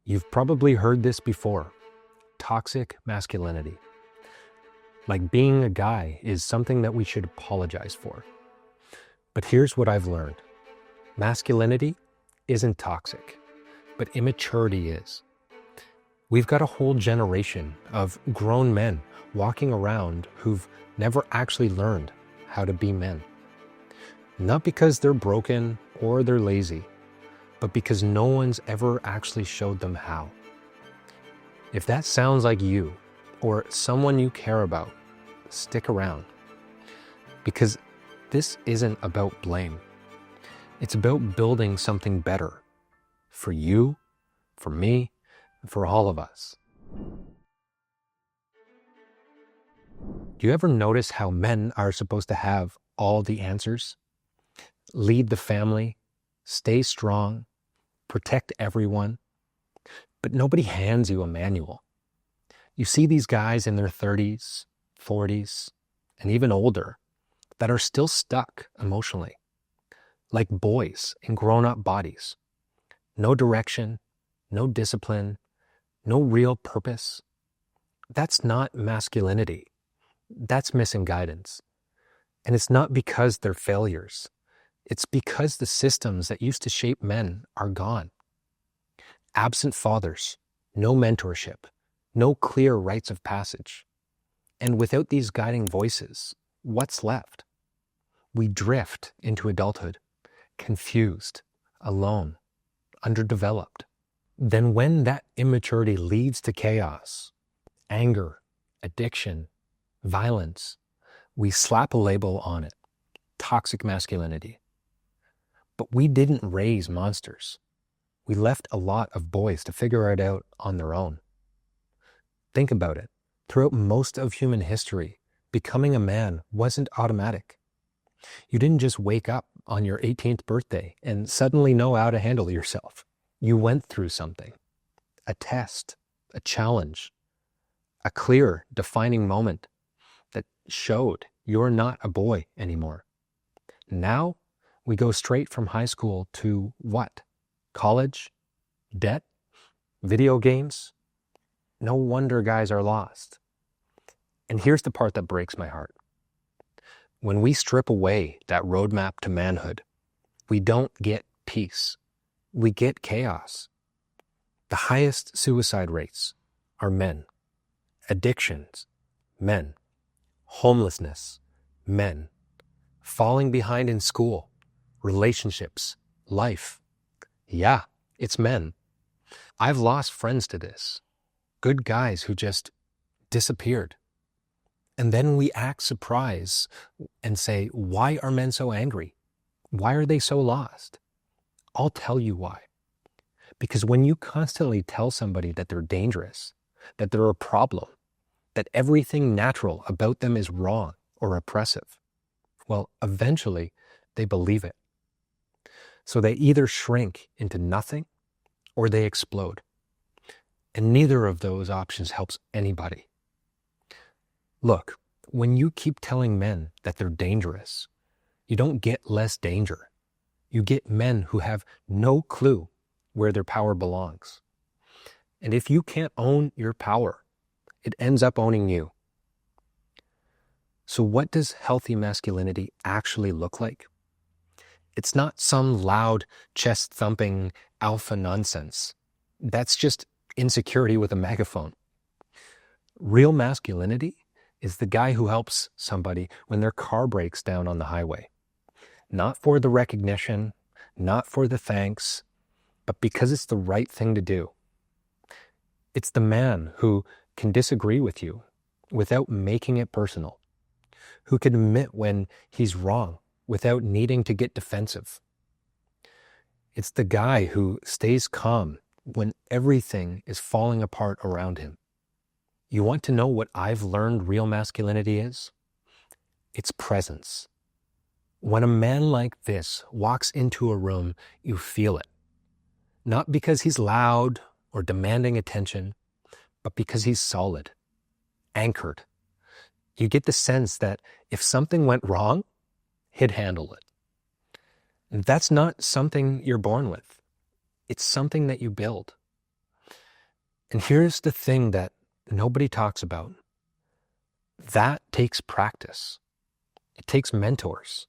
You've probably heard this before. Toxic masculinity. Like being a guy is something that we should apologize for. But here's what I've learned. Masculinity isn't toxic, but immaturity is. We've got a whole generation of grown men walking around who've never actually learned how to be men. Not because they're broken or they're lazy, but because no one's ever actually showed them how. If that sounds like you or someone you care about, stick around. Because this isn't about blame. It's about building something better for you, for me, and for all of us. Do you ever notice how men are supposed to have all the answers? Lead the family, stay strong, protect everyone, but nobody hands you a manual. You see these guys in their 30s, 40s, and even older that are still stuck emotionally, like boys in grown-up bodies. No direction, no discipline, no real purpose. That's not masculinity. That's missing guidance. And it's not because they're failures. It's because the systems that used to shape men are gone. Absent fathers, no mentorship, no clear rites of passage. And without these guiding voices, what's left? We drift into adulthood, confused, alone, underdeveloped. Then when that immaturity leads to chaos, anger, addiction, violence, we slap a label on it, toxic masculinity. But we didn't raise monsters. We left a lot of boys to figure it out on their own. Think about it. Throughout most of human history, becoming a man wasn't automatic. You didn't just wake up on your 18th birthday and suddenly know how to handle yourself. You went through something, a test, a challenge, a clear, defining moment that showed you're not a boy anymore. Now, we go straight from high school to what? College? Debt? Video games? No wonder guys are lost. And here's the part that breaks my heart. When we strip away that roadmap to manhood, we don't get peace. We get chaos. The highest suicide rates are men. Addictions, men. Homelessness, men. Falling behind in school, relationships, life. Yeah, it's men. I've lost friends to this. Good guys who just disappeared. And then we act surprised and say, why are men so angry? Why are they so lost? I'll tell you why. Because when you constantly tell somebody that they're dangerous, that they're a problem, that everything natural about them is wrong or oppressive, well, eventually they believe it. So they either shrink into nothing or they explode. And neither of those options helps anybody. Look, when you keep telling men that they're dangerous, you don't get less danger. You get men who have no clue where their power belongs. And if you can't own your power, it ends up owning you. So what does healthy masculinity actually look like? It's not some loud, chest-thumping alpha nonsense. That's just insecurity with a megaphone. Real masculinity is the guy who helps somebody when their car breaks down on the highway. Not for the recognition, not for the thanks, but because it's the right thing to do. It's the man who can disagree with you without making it personal, who can admit when he's wrong without needing to get defensive. It's the guy who stays calm when everything is falling apart around him. You want to know what I've learned real masculinity is? It's presence. When a man like this walks into a room, you feel it. Not because he's loud or demanding attention, but because he's solid, anchored. You get the sense that if something went wrong, he'd handle it. And that's not something you're born with. It's something that you build. And here's the thing that nobody talks about. That takes practice. It takes mentors.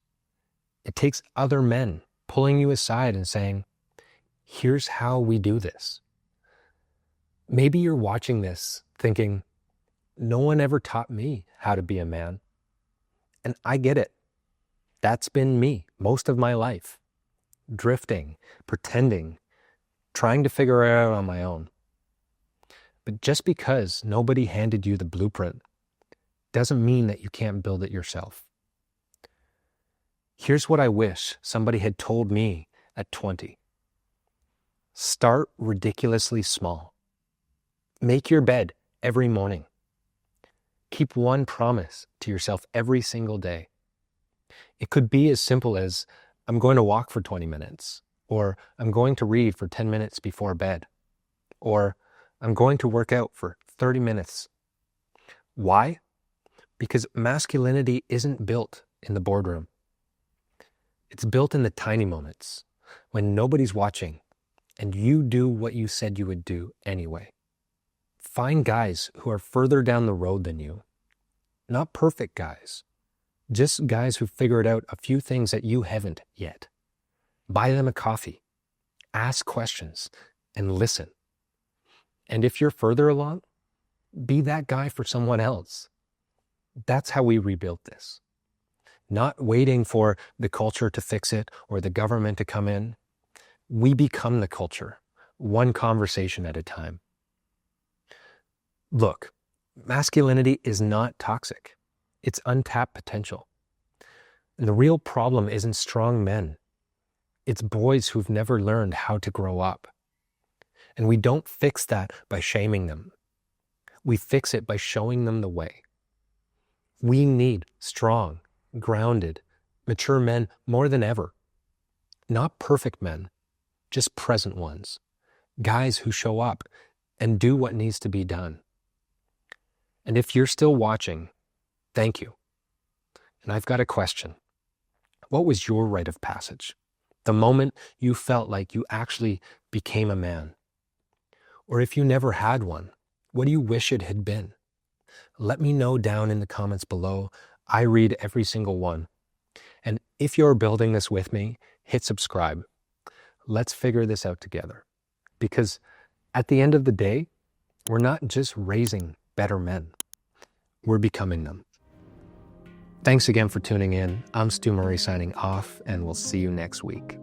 It takes other men pulling you aside and saying, here's how we do this. Maybe you're watching this thinking, no one ever taught me how to be a man. And I get it. That's been me most of my life. Drifting, pretending, trying to figure it out on my own. But just because nobody handed you the blueprint doesn't mean that you can't build it yourself. Here's what I wish somebody had told me at 20. Start ridiculously small. Make your bed every morning. Keep one promise to yourself every single day. It could be as simple as, I'm going to walk for 20 minutes, or I'm going to read for 10 minutes before bed, or I'm going to work out for 30 minutes. Why? Because masculinity isn't built in the boardroom. It's built in the tiny moments when nobody's watching and you do what you said you would do anyway. Find guys who are further down the road than you. Not perfect guys, just guys who figured out a few things that you haven't yet. Buy them a coffee, ask questions, and listen. And if you're further along, be that guy for someone else. That's how we rebuilt this. Not waiting for the culture to fix it or the government to come in. We become the culture, one conversation at a time. Look, masculinity is not toxic. It's untapped potential. And the real problem isn't strong men. It's boys who've never learned how to grow up. And we don't fix that by shaming them. We fix it by showing them the way. We need strong, grounded, mature men more than ever. Not perfect men, just present ones. Guys who show up and do what needs to be done. And if you're still watching, thank you. And I've got a question. What was your rite of passage? The moment you felt like you actually became a man? Or if you never had one, what do you wish it had been? Let me know down in the comments below. I read every single one. And if you're building this with me, hit subscribe. Let's figure this out together. Because at the end of the day, we're not just raising better men. We're becoming them. Thanks again for tuning in. I'm Stu Murray signing off, and we'll see you next week.